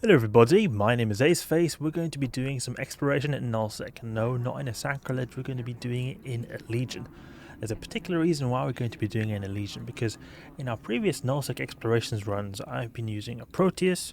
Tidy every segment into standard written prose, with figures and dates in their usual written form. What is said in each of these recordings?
Hello everybody, my name is Aceyfacey. We're going to be doing some exploration in Nullsec. No, not in a sacrilege, we're going to be doing it in a legion. There's a particular reason why we're going to be doing it in a legion, because in our previous Nullsec explorations runs, I've been using a Proteus,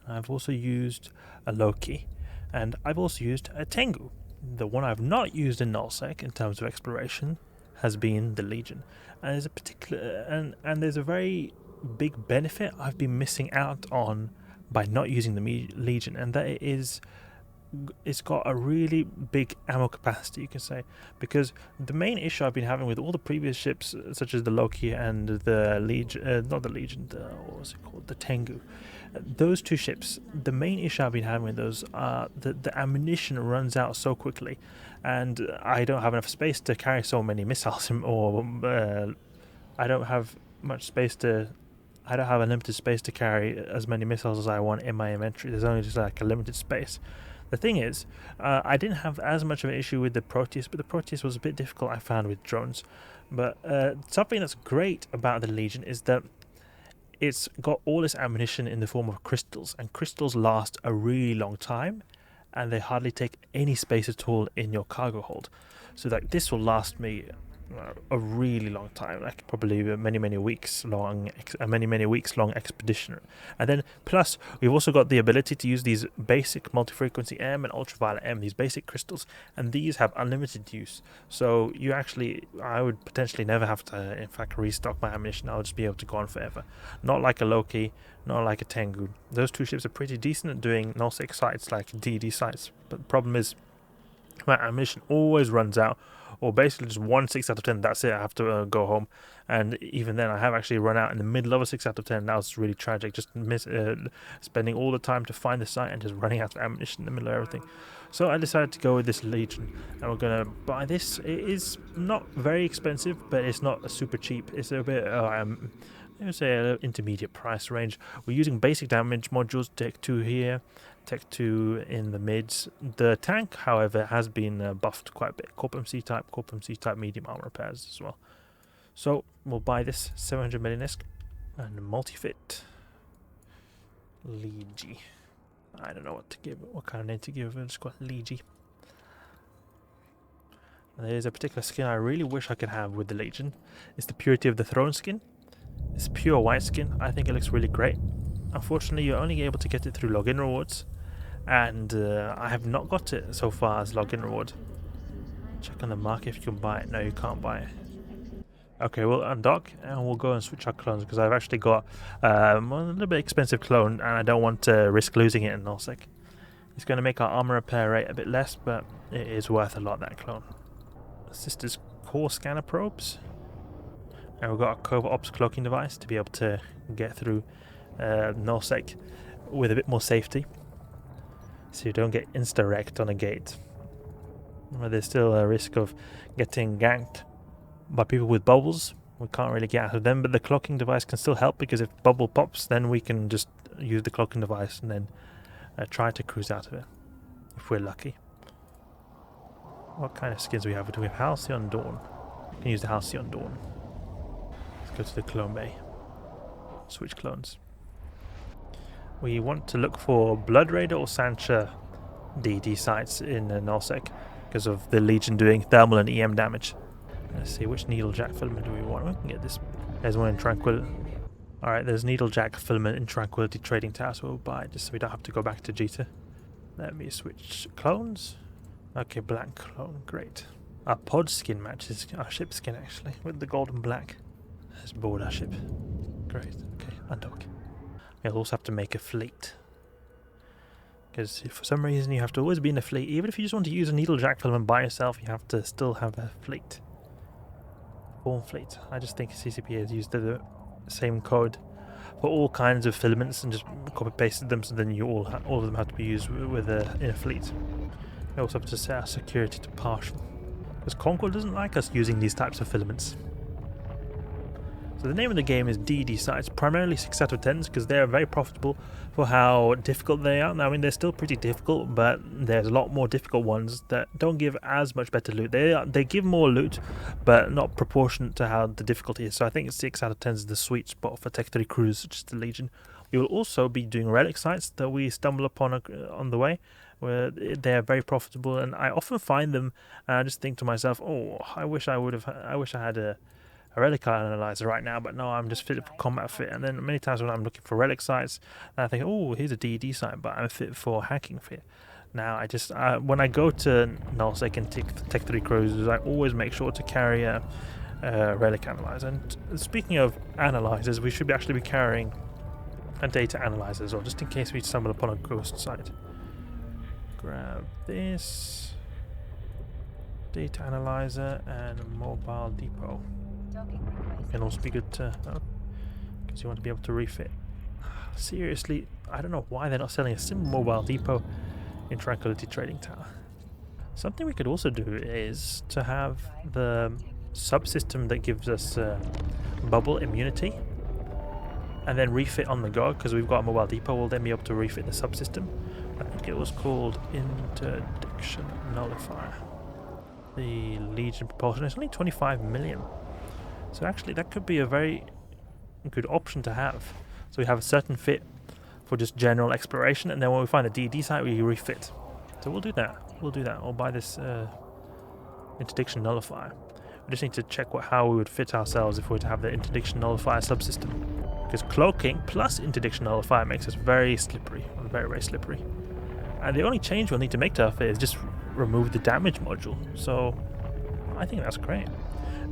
I've also used a Loki, and I've also used a Tengu. The one I've not used in Nullsec in terms of exploration has been the Legion. And there's a particular and there's a very big benefit I've been missing out on by not using the Legion, and that it's got a really big ammo capacity, you can say, because the main issue I've been having with all the previous ships, such as the Loki and the Legion, not the Legion, what was it called, the Tengu, those two ships, the main issue I've been having with those are that the ammunition runs out so quickly, and I don't have enough space to carry so many missiles, or I don't have much space to. I don't have unlimited space to carry as many missiles as I want in my inventory. There's only just like a limited space. The thing is, I didn't have as much of an issue with the Proteus, but the Proteus was a bit difficult, I found, with drones. But something that's great about the Legion is that it's got all this ammunition in the form of crystals, and crystals last a really long time, and they hardly take any space at all in your cargo hold. So like this will last me a really long time, like probably many weeks long expedition. And then plus we've also got the ability to use these basic multi-frequency M and ultraviolet M, these basic crystals, and these have unlimited use. So I would potentially never have to in fact restock my ammunition. I'll just be able to go on forever. Not like a Loki, not like a Tengu. Those two ships are pretty decent at doing nullsec sites like DD sites, but the problem is my ammunition always runs out, or basically just 1 6 out of 10, that's it, I have to go home. And even then I have actually run out in the middle of a 6 out of 10. That was really tragic, just spending all the time to find the site and just running out of ammunition in the middle of everything. So I decided to go with this Legion, and we're going to buy this. It is not very expensive, but it's not super cheap. It's a bit I would say an intermediate price range. We're using basic damage modules, Tech 2 here, Tech 2 in the mids. The tank, however, has been buffed quite a bit. Corpum C-type medium armor repairs as well. So we'll buy this 700 million-esque and multi-fit Legi. I don't know what kind of name to give it. It's got Legi. There's a particular skin I really wish I could have with the Legion. It's the Purity of the Throne skin. It's pure white skin. I think it looks really great. Unfortunately, you're only able to get it through login rewards, and I have not got it so far as login reward. Check on the market if you can buy it. No, you can't buy it. Okay, we'll undock and we'll go and switch our clones, because I've actually got a little bit expensive clone, and I don't want to risk losing it in nullsec. It's going to make our armor repair rate a bit less, but it is worth a lot, that clone. Sister's core scanner probes. And we've got a Covert Ops cloaking device to be able to get through nullsec with a bit more safety, so you don't get insta-wrecked on a gate. But there's still a risk of getting ganked by people with bubbles. We can't really get out of them, but the cloaking device can still help, because if bubble pops, then we can just use the cloaking device and then try to cruise out of it, if we're lucky. What kind of skins do we have? Do we have Halcyon Dawn? We can use the Halcyon Dawn. Go to the clone bay. Switch clones. We want to look for Blood Raider or Sansha DD sites in nullsec, because of the Legion doing thermal and EM damage. Let's see, which Needlejack filament do we want? We can get this. There's one in Tranquility. Alright, there's Needlejack filament in Tranquility Trading Tower, so we'll buy it just so we don't have to go back to Jita. Let me switch clones. Okay, black clone, great. Our pod skin matches our ship skin actually, with the gold and black. Let's board our ship. Great. Okay, undock. We'll also have to make a fleet, because for some reason you have to always be in a fleet. Even if you just want to use a Needlejack filament by yourself, you have to still have a fleet. Form fleet. I just think CCP has used the same code for all kinds of filaments and just copy pasted them, so then you all of them have to be used with in a fleet. We also have to set our security to partial, because Concord doesn't like us using these types of filaments. So the name of the game is DD sites, primarily 6 out of 10s because they are very profitable for how difficult they are. Now, I mean, they're still pretty difficult, but there's a lot more difficult ones that don't give as much better loot. They give more loot, but not proportionate to how the difficulty is. So I think 6 out of 10 is the sweet spot for Tech 3 crews such as the Legion. We will also be doing relic sites that we stumble upon on the way, where they're very profitable, and I often find them and I just think to myself, oh, I wish I had a Relic Analyzer right now, but no, I'm just fit for combat fit. And then many times when I'm looking for relic sites, I think, oh, here's a DD site, but I'm fit for hacking fit. Now, when I go to Nullsec and Tech 3 cruisers, I always make sure to carry a Relic Analyzer. And speaking of analyzers, we should actually be carrying a data analyzer as well, just in case we stumble upon a ghost site. Grab this data analyzer and a mobile depot. Can also be good to because you want to be able to refit. Seriously, I don't know why they're not selling a simple mobile depot in Tranquility Trading Tower. Something we could also do is to have the subsystem that gives us bubble immunity and then refit on the go, because we've got a mobile depot. We'll then be able to refit the subsystem. I think it was called Interdiction Nullifier. The Legion Propulsion, it's only 25 million. So actually that could be a very good option to have. So we have a certain fit for just general exploration, and then when we find a DD site we refit. So we'll do that. We'll buy this Interdiction Nullifier. We just need to check how we would fit ourselves if we were to have the Interdiction Nullifier subsystem. Because Cloaking plus Interdiction Nullifier makes us very slippery. Very, very slippery. And the only change we'll need to make to our fit is just remove the damage module. So I think that's great.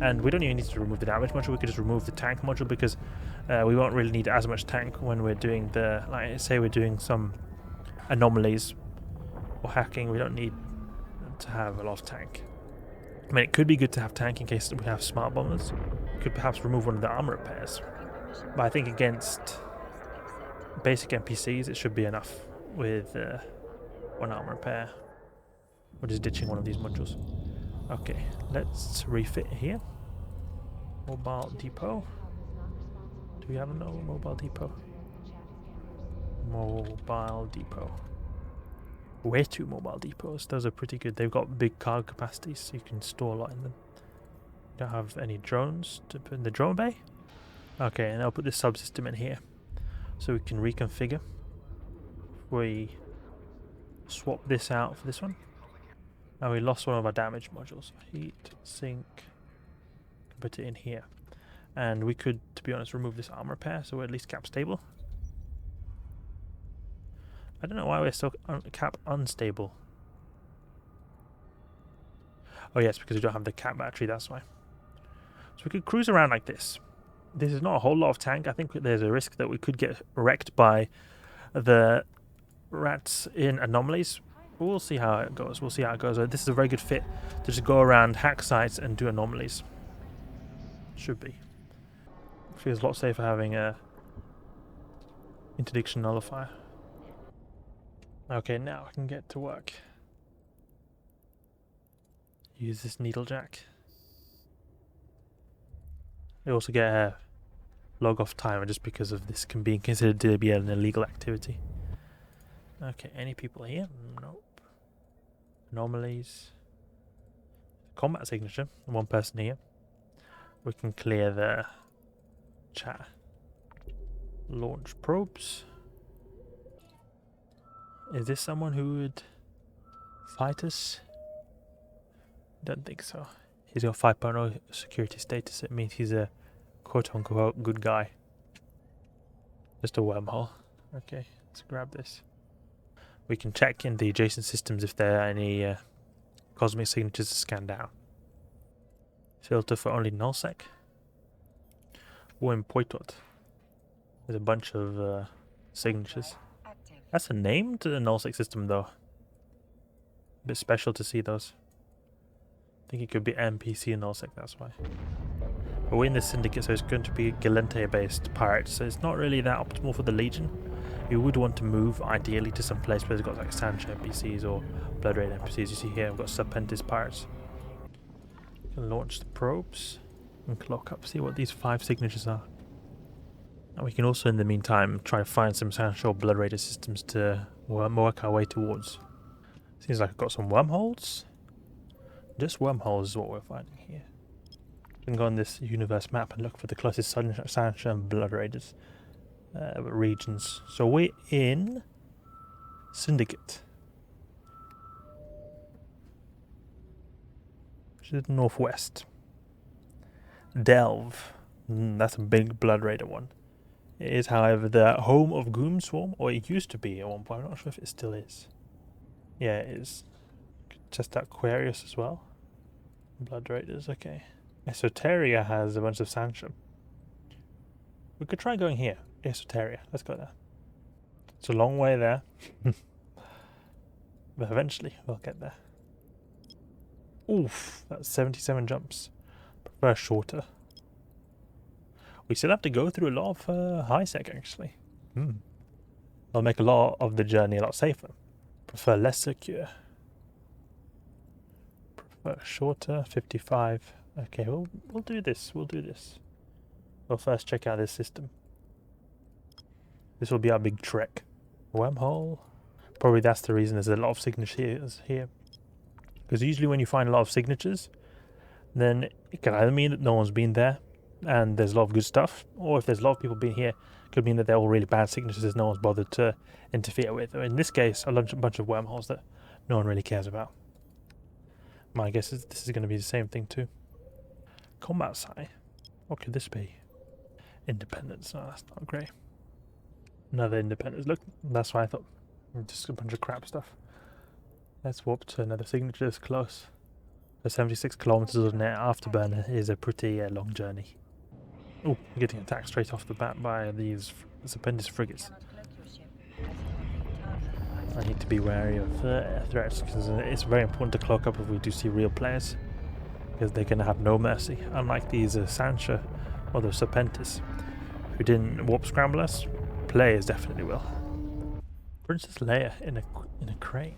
And we don't even need to remove the damage module, we could just remove the tank module, because we won't really need as much tank when we're doing say we're doing some anomalies or hacking. We don't need to have a lot of tank. I mean, it could be good to have tank in case we have smart bombers. We could perhaps remove one of the armor repairs. But I think against basic NPCs it should be enough with one armor repair. We're just ditching one of these modules. Okay, let's refit here. Mobile depot. Do we have a mobile depot? Mobile depot. Where to mobile depots? Those are pretty good. They've got big cargo capacities, so you can store a lot in them. Don't have any drones to put in the drone bay. Okay, and I'll put this subsystem in here so we can reconfigure. We swap this out for this one. Now we lost one of our damage modules. Heat, sink, put it in here. And we could, to be honest, remove this armor repair so we're at least cap stable. I don't know why we're so cap unstable. Oh yes, because we don't have the cap battery, that's why. So we could cruise around like this. This is not a whole lot of tank. I think there's a risk that we could get wrecked by the rats in anomalies. We'll see how it goes. This is a very good fit to just go around, hack sites, and do anomalies. Should be. Feels a lot safer having a Interdiction Nullifier. Okay, now I can get to work. Use this needle jack. I also get a log off timer just because of this can be considered to be an illegal activity. Okay, any people here? Nope. Anomalies. Combat signature. One person here. We can clear the chat. Launch probes. Is this someone who would fight us? Don't think so. He's got 5.0 security status. It means he's a quote-unquote good guy. Just a wormhole. Okay, let's grab this. We can check in the adjacent systems if there are any cosmic signatures to scan down. Filter for only Nullsec. Poitot. There's a bunch of signatures. That's a name to the Nullsec system though. A bit special to see those. I think it could be NPC and Nullsec, that's why. But we're in the Syndicate, so it's going to be Galente based pirates, so it's not really that optimal for the Legion. You would want to move ideally to some place where it's got like Sansha NPCs or Blood Raid NPCs. You see here, we've got Serpentis pirates. We can launch the probes. and cloak up, see what these 5 signatures are. And we can also, in the meantime, try to find some Sansha Blood Raider systems to work our way towards. Seems like I've got some wormholes. Just wormholes is what we're finding here. We can go on this universe map and look for the closest Sansha and Blood Raiders regions. So we're in Syndicate, which is northwest. Delve, that's a big Blood Raider one. It is, however, the home of Goom Swarm, or it used to be at one point. I'm not sure if it still is. Yeah, it is. Test out Aquarius as well. Blood Raiders, okay. Esoteria has a bunch of Sansha. We could try going here. Esoteria, let's go there. It's a long way there. But eventually we'll get there. Oof, that's 77 jumps. Prefer shorter. We still have to go through a lot of high sec actually. That'll make a lot of the journey a lot safer. Prefer less secure. Prefer shorter, 55. Okay, we'll do this. We'll do this. We'll first check out this system. This will be our big trek. Wormhole. Probably that's the reason there's a lot of signatures here. Because usually when you find a lot of signatures, then it can either mean that no one's been there and there's a lot of good stuff, or if there's a lot of people being here, it could mean that they're all really bad signatures no one's bothered to interfere with. Or in this case, a bunch of wormholes that no one really cares about. My guess is this is going to be the same thing too. Combat Psi. What could this be? Independence. Oh, that's not great. Another Independence. Look, that's what I thought. Just a bunch of crap stuff. Let's warp to another signature that's close. The 76 kilometers on an Afterburner is a pretty long journey. Oh, we're getting attacked straight off the bat by these Serpentis frigates. I need to be wary of threats, because it's very important to cloak up if we do see real players, because they're going to have no mercy. Unlike these Sansha or the Serpentis, who didn't warp scramble us, players definitely will. Princess Leia in a crane.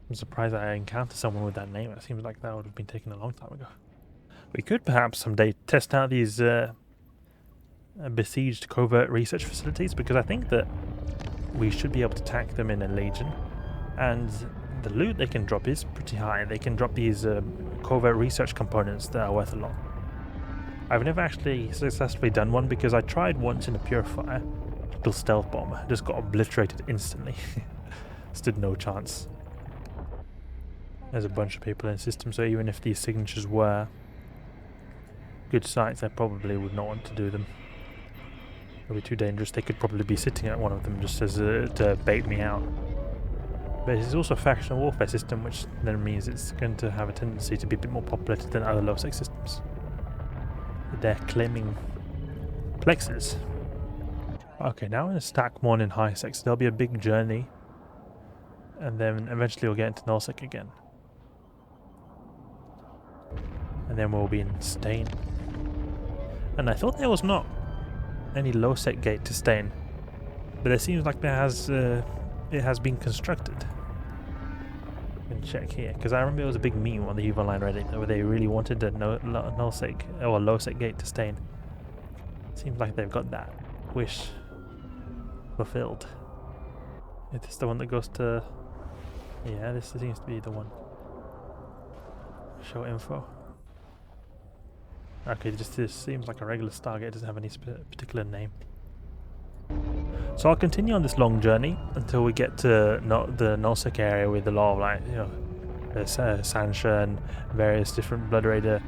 I'm surprised I encountered someone with that name. It seems like that would have been taken a long time ago. We could perhaps someday test out these besieged covert research facilities, because I think that we should be able to attack them in a legion, and the loot they can drop is pretty high. They can drop these covert research components that are worth a lot. I've never actually successfully done one, because I tried once in a Purifier, little stealth bomb, just got obliterated instantly. Stood no chance. There's a bunch of people in the system, so even if these signatures were good sites, I probably would not want to do them. It would be too dangerous. They could probably be sitting at one of them just as to bait me out. But it's also a factional warfare system, which then means it's going to have a tendency to be a bit more populated than other low-sec systems. They're claiming plexes. Okay, now we're in a stack more in high sec, so there'll be a big journey, and then eventually we'll get into Nullsec again. And then we'll be in Stain. And I thought there was not any low-sec gate to Stain, but it seems like there has it has been constructed. I can check here, because I remember it was a big meme on the EVE Online Reddit where they really wanted a null-sec or low-sec gate to Stain. Seems like they've got that wish fulfilled. Is this the one that goes to... Yeah, this seems to be the one. Show info. Okay, this seems like a regular Stargate. It doesn't have any particular name. So I'll continue on this long journey until we get to the Nullsec area with a lot of, like, you know, Sansha and various different Blood Raider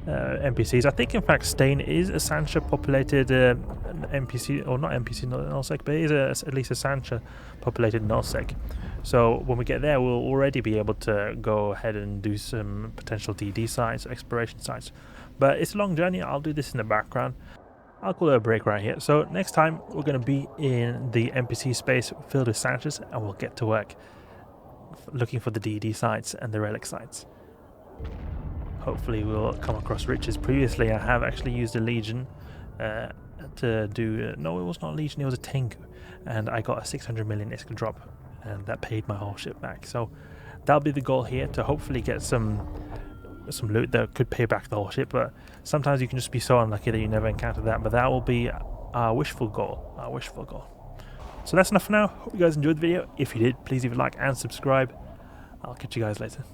NPCs. I think in fact Stain is a Sansha populated NPC, or not NPC, not Nullsec, but it is at least a Sansha populated Nullsec. So when we get there, we'll already be able to go ahead and do some potential DD sites, exploration sites. But it's a long journey. I'll do this in the background. I'll call it a break right here. So next time we're going to be in the NPC space filled with Sanshas, and we'll get to work looking for the DD sites and the relic sites. Hopefully we'll come across riches. Previously I have actually used a Legion to do... no, it was not a Legion, it was a Tengu. And I got a 600 million ISK drop, and that paid my whole ship back. So that'll be the goal here, to hopefully get some some loot that could pay back the whole ship, but sometimes you can just be so unlucky that you never encounter that. But that will be our wishful goal. Our wishful goal. So that's enough for now. Hope you guys enjoyed the video. If you did, please leave a like and subscribe. I'll catch you guys later.